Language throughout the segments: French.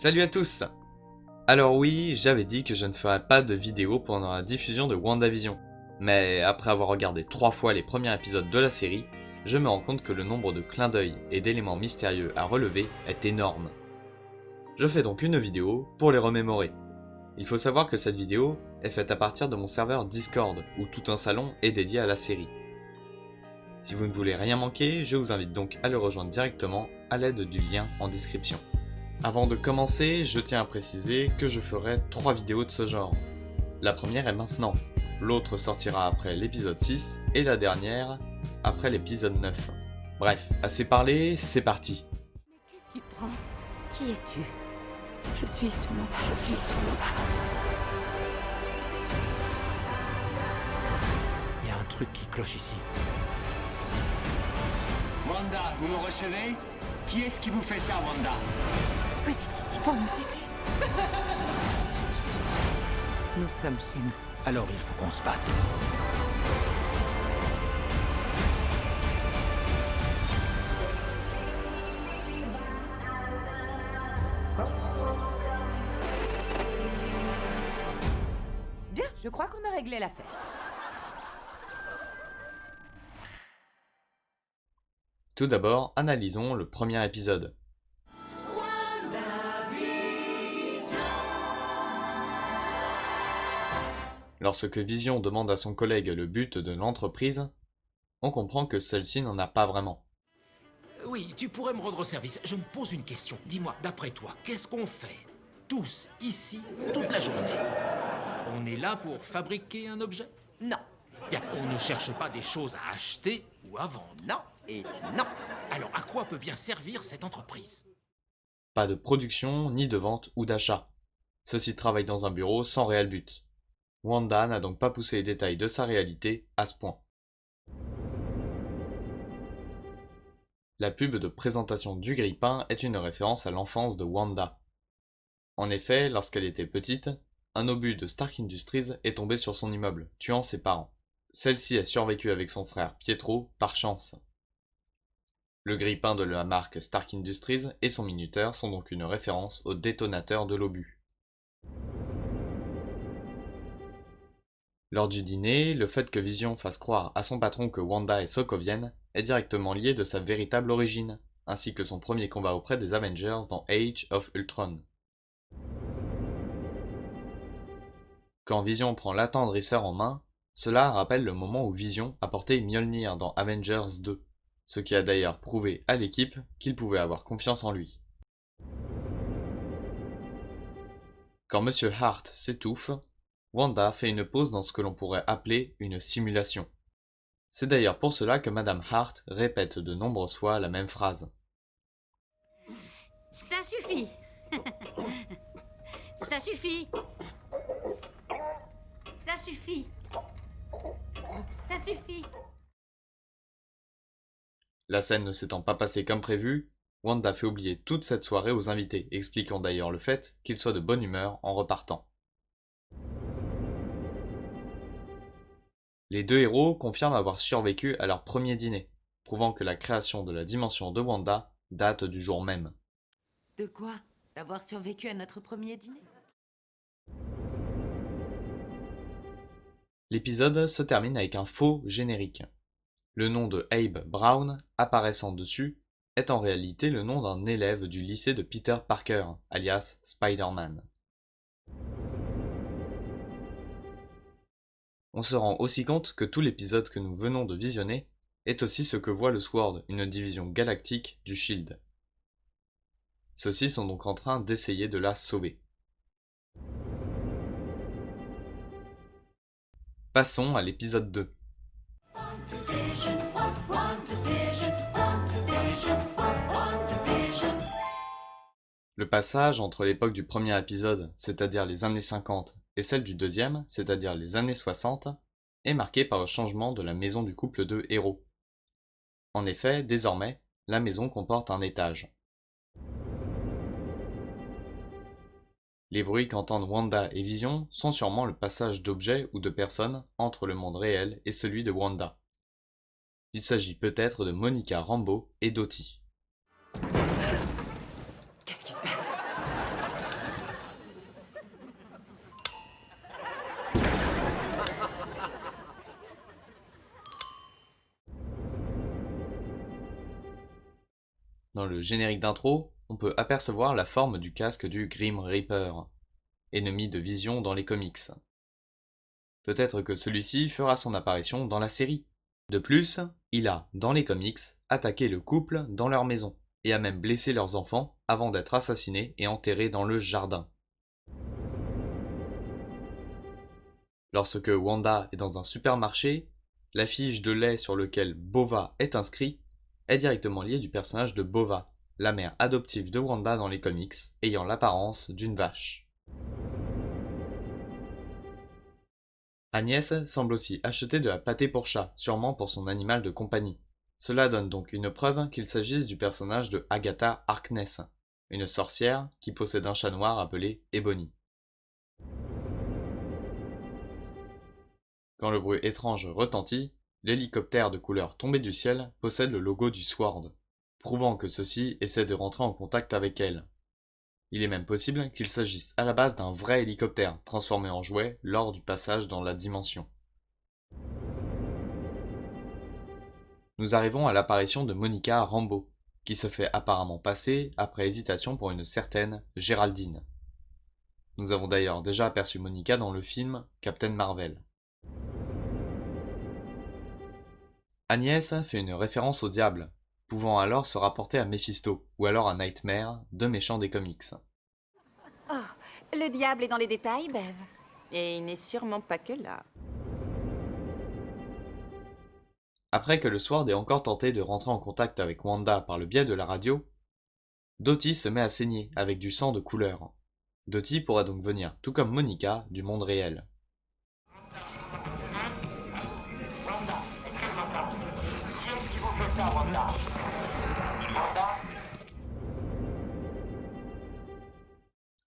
Salut à tous! Alors oui, j'avais dit que je ne ferais pas de vidéo pendant la diffusion de WandaVision, mais après avoir regardé 3 fois les premiers épisodes de la série, je me rends compte que le nombre de clins d'œil et d'éléments mystérieux à relever est énorme. Je fais donc une vidéo pour les remémorer. Il faut savoir que cette vidéo est faite à partir de mon serveur Discord, où tout un salon est dédié à la série. Si vous ne voulez rien manquer, je vous invite donc à le rejoindre directement à l'aide du lien en description. Avant de commencer, je tiens à préciser que je ferai 3 vidéos de ce genre. La première est maintenant, l'autre sortira après l'épisode 6 et la dernière après l'épisode 9. Bref, assez parlé, c'est parti. Mais qu'est-ce qui te prend? Qui es-tu? Je suis sous. Il y a un truc qui cloche ici. Wanda, vous me recevez? Qui est-ce qui vous fait ça, Wanda? Vous êtes ici pour nous aider? Nous sommes chez nous. Alors il faut qu'on se batte. Bien, je crois qu'on a réglé l'affaire. Tout d'abord, analysons le premier épisode. Lorsque Vision demande à son collègue le but de l'entreprise, on comprend que celle-ci n'en a pas vraiment. Oui, tu pourrais me rendre service. Je me pose une question. Dis-moi, d'après toi, qu'est-ce qu'on fait tous ici toute la journée? On est là pour fabriquer un objet? Non, Bien, on ne cherche pas des choses à acheter ou à vendre. non et non. Alors à quoi peut bien servir cette entreprise? Pas de production, ni de vente ou d'achat. Ceux-ci travaillent dans un bureau sans réel but. Wanda n'a donc pas poussé les détails de sa réalité à ce point. La pub de présentation du grille-pain est une référence à l'enfance de Wanda. En effet, lorsqu'elle était petite, un obus de Stark Industries est tombé sur son immeuble, tuant ses parents. Celle-ci a survécu avec son frère Pietro par chance. Le grille-pain de la marque Stark Industries et son minuteur sont donc une référence au détonateur de l'obus. Lors du dîner, le fait que Vision fasse croire à son patron que Wanda est sokovienne est directement lié de sa véritable origine, ainsi que son premier combat auprès des Avengers dans Age of Ultron. Quand Vision prend l'attendrisseur en main, cela rappelle le moment où Vision a porté Mjolnir dans Avengers 2, ce qui a d'ailleurs prouvé à l'équipe qu'il pouvait avoir confiance en lui. Quand Monsieur Hart s'étouffe, Wanda fait une pause dans ce que l'on pourrait appeler une simulation. C'est d'ailleurs pour cela que Madame Hart répète de nombreuses fois la même phrase. Ça suffit. Ça suffit. Ça suffit. Ça suffit. La scène ne s'étant pas passée comme prévu, Wanda fait oublier toute cette soirée aux invités, expliquant d'ailleurs le fait qu'ils soient de bonne humeur en repartant. Les deux héros confirment avoir survécu à leur premier dîner, prouvant que la création de la dimension de Wanda date du jour même. De quoi? D'avoir survécu à notre premier dîner? L'épisode se termine avec un faux générique. Le nom de Abe Brown, apparaissant dessus, est en réalité le nom d'un élève du lycée de Peter Parker, alias Spider-Man. On se rend aussi compte que tout l'épisode que nous venons de visionner est aussi ce que voit le SWORD, une division galactique du SHIELD. Ceux-ci sont donc en train d'essayer de la sauver. Passons à l'épisode 2. Le passage entre l'époque du premier épisode, c'est-à-dire les années 50, et celle du deuxième, c'est-à-dire les années 60, est marqué par le changement de la maison du couple de héros. En effet, désormais, la maison comporte un étage. Les bruits qu'entendent Wanda et Vision sont sûrement le passage d'objets ou de personnes entre le monde réel et celui de Wanda. Il s'agit peut-être de Monica Rambeau et Dottie. Qu'est-ce qui se passe? Dans le générique d'intro, on peut apercevoir la forme du casque du Grim Reaper, ennemi de Vision dans les comics. Peut-être que celui-ci fera son apparition dans la série. De plus, il a, dans les comics, attaqué le couple dans leur maison, et a même blessé leurs enfants avant d'être assassiné et enterré dans le jardin. Lorsque Wanda est dans un supermarché, l'affiche de lait sur lequel Bova est inscrit est directement liée du personnage de Bova, la mère adoptive de Wanda dans les comics, ayant l'apparence d'une vache. Agnès semble aussi acheter de la pâtée pour chat, sûrement pour son animal de compagnie. Cela donne donc une preuve qu'il s'agisse du personnage de Agatha Harkness, une sorcière qui possède un chat noir appelé Ebony. Quand le bruit étrange retentit, l'hélicoptère de couleur tombé du ciel possède le logo du Sword, prouvant que ceux-ci essaient de rentrer en contact avec elle. Il est même possible qu'il s'agisse à la base d'un vrai hélicoptère, transformé en jouet lors du passage dans la dimension. Nous arrivons à l'apparition de Monica Rambeau, qui se fait apparemment passer après hésitation pour une certaine Géraldine. Nous avons d'ailleurs déjà aperçu Monica dans le film Captain Marvel. Agnès fait une référence au diable, pouvant alors se rapporter à Mephisto, ou alors à Nightmare, deux méchants des comics. Oh, le diable est dans les détails, Bev. Et il n'est sûrement pas que là. Après que le Sword ait encore tenté de rentrer en contact avec Wanda par le biais de la radio, Dottie se met à saigner avec du sang de couleur. Dottie pourra donc venir, tout comme Monica, du monde réel.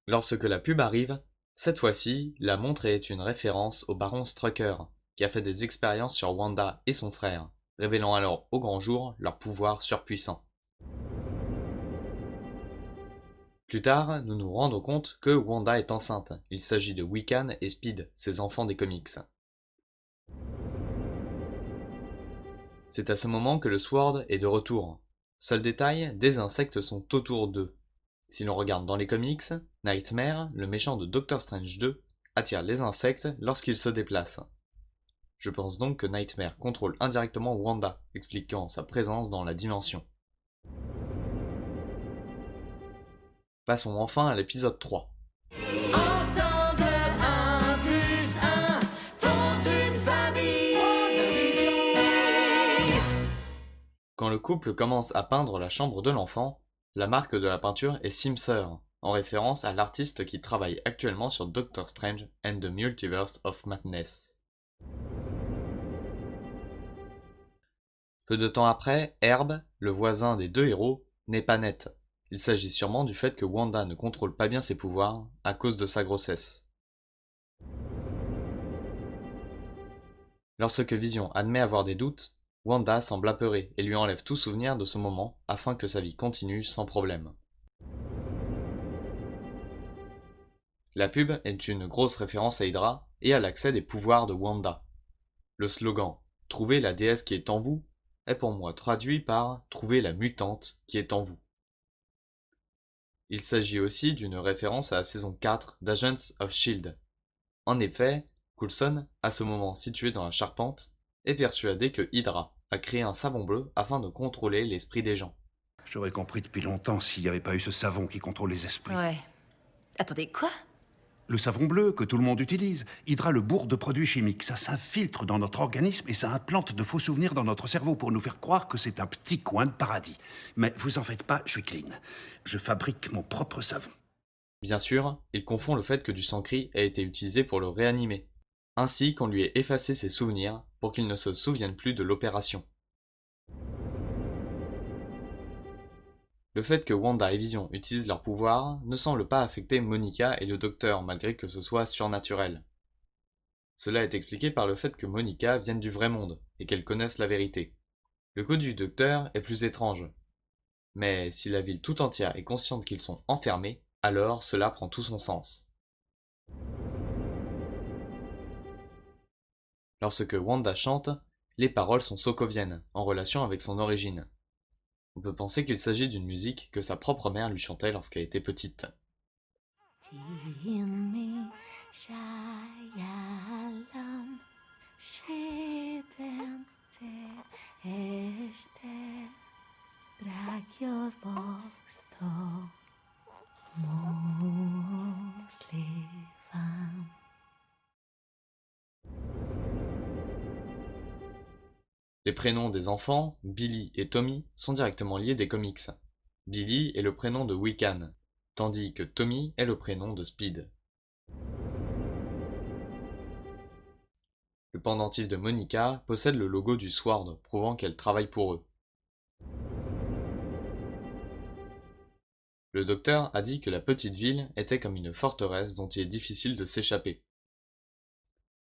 Lorsque la pub arrive, cette fois-ci, la montre est une référence au baron Strucker, qui a fait des expériences sur Wanda et son frère, révélant alors au grand jour leur pouvoir surpuissant. Plus tard, nous nous rendons compte que Wanda est enceinte, il s'agit de Wiccan et Speed, ses enfants des comics. C'est à ce moment que le Sword est de retour. Seul détail, des insectes sont autour d'eux. Si l'on regarde dans les comics, Nightmare, le méchant de Doctor Strange 2, attire les insectes lorsqu'il se déplace. Je pense donc que Nightmare contrôle indirectement Wanda, expliquant sa présence dans la dimension. Passons enfin à l'épisode 3. Ensemble, 1 plus 1 font une famille. Quand le couple commence à peindre la chambre de l'enfant, la marque de la peinture est Simser, en référence à l'artiste qui travaille actuellement sur Doctor Strange and the Multiverse of Madness. Peu de temps après, Herb, le voisin des deux héros, n'est pas net. Il s'agit sûrement du fait que Wanda ne contrôle pas bien ses pouvoirs à cause de sa grossesse. Lorsque Vision admet avoir des doutes, Wanda semble apeurée et lui enlève tout souvenir de ce moment afin que sa vie continue sans problème. La pub est une grosse référence à Hydra et à l'accès des pouvoirs de Wanda. Le slogan « Trouvez la déesse qui est en vous » est pour moi traduit par « Trouvez la mutante qui est en vous ». Il s'agit aussi d'une référence à la saison 4 d'Agents of S.H.I.E.L.D. En effet, Coulson, à ce moment situé dans la charpente, est persuadé que Hydra a créé un savon bleu afin de contrôler l'esprit des gens. J'aurais compris depuis longtemps s'il n'y avait pas eu ce savon qui contrôle les esprits. Ouais. Attendez, quoi? Le savon bleu que tout le monde utilise. Hydra le bourre de produits chimiques. Ça s'infiltre dans notre organisme et ça implante de faux souvenirs dans notre cerveau pour nous faire croire que c'est un petit coin de paradis. Mais vous en faites pas, je suis clean. Je fabrique mon propre savon. Bien sûr, il confond le fait que du sang-cri a été utilisé pour le réanimer, ainsi qu'on lui ait effacé ses souvenirs pour qu'il ne se souvienne plus de l'opération. Le fait que Wanda et Vision utilisent leurs pouvoirs ne semble pas affecter Monica et le Docteur malgré que ce soit surnaturel. Cela est expliqué par le fait que Monica vienne du vrai monde et qu'elle connaisse la vérité. Le coup du Docteur est plus étrange. Mais si la ville tout entière est consciente qu'ils sont enfermés, alors cela prend tout son sens. Lorsque Wanda chante, les paroles sont sokoviennes, en relation avec son origine. On peut penser qu'il s'agit d'une musique que sa propre mère lui chantait lorsqu'elle était petite. Les prénoms des enfants, Billy et Tommy, sont directement liés des comics. Billy est le prénom de Wiccan, tandis que Tommy est le prénom de Speed. Le pendentif de Monica possède le logo du Sword, prouvant qu'elle travaille pour eux. Le docteur a dit que la petite ville était comme une forteresse dont il est difficile de s'échapper.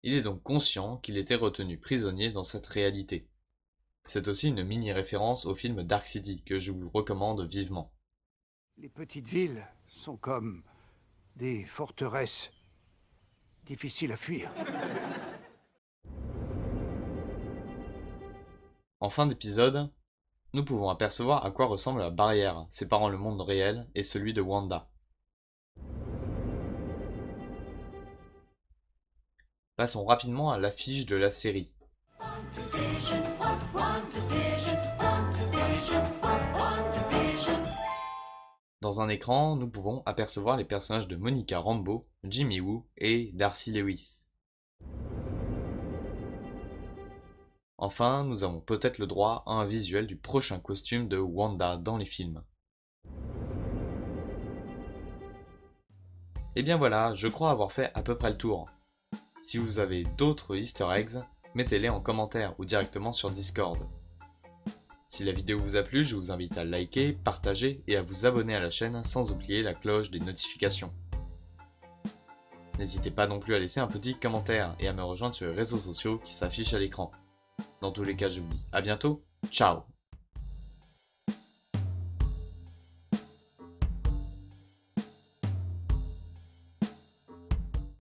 Il est donc conscient qu'il était retenu prisonnier dans cette réalité. C'est aussi une mini-référence au film Dark City que je vous recommande vivement. Les petites villes sont comme des forteresses difficiles à fuir. En fin d'épisode, nous pouvons apercevoir à quoi ressemble la barrière séparant le monde réel et celui de Wanda. Passons rapidement à l'affiche de la série. Dans un écran, nous pouvons apercevoir les personnages de Monica Rambeau, Jimmy Woo et Darcy Lewis. Enfin, nous avons peut-être le droit à un visuel du prochain costume de Wanda dans les films. Et bien voilà, je crois avoir fait à peu près le tour. Si vous avez d'autres easter eggs, mettez-les en commentaire ou directement sur Discord. Si la vidéo vous a plu, je vous invite à liker, partager et à vous abonner à la chaîne sans oublier la cloche des notifications. N'hésitez pas non plus à laisser un petit commentaire et à me rejoindre sur les réseaux sociaux qui s'affichent à l'écran. Dans tous les cas, je vous dis à bientôt, ciao!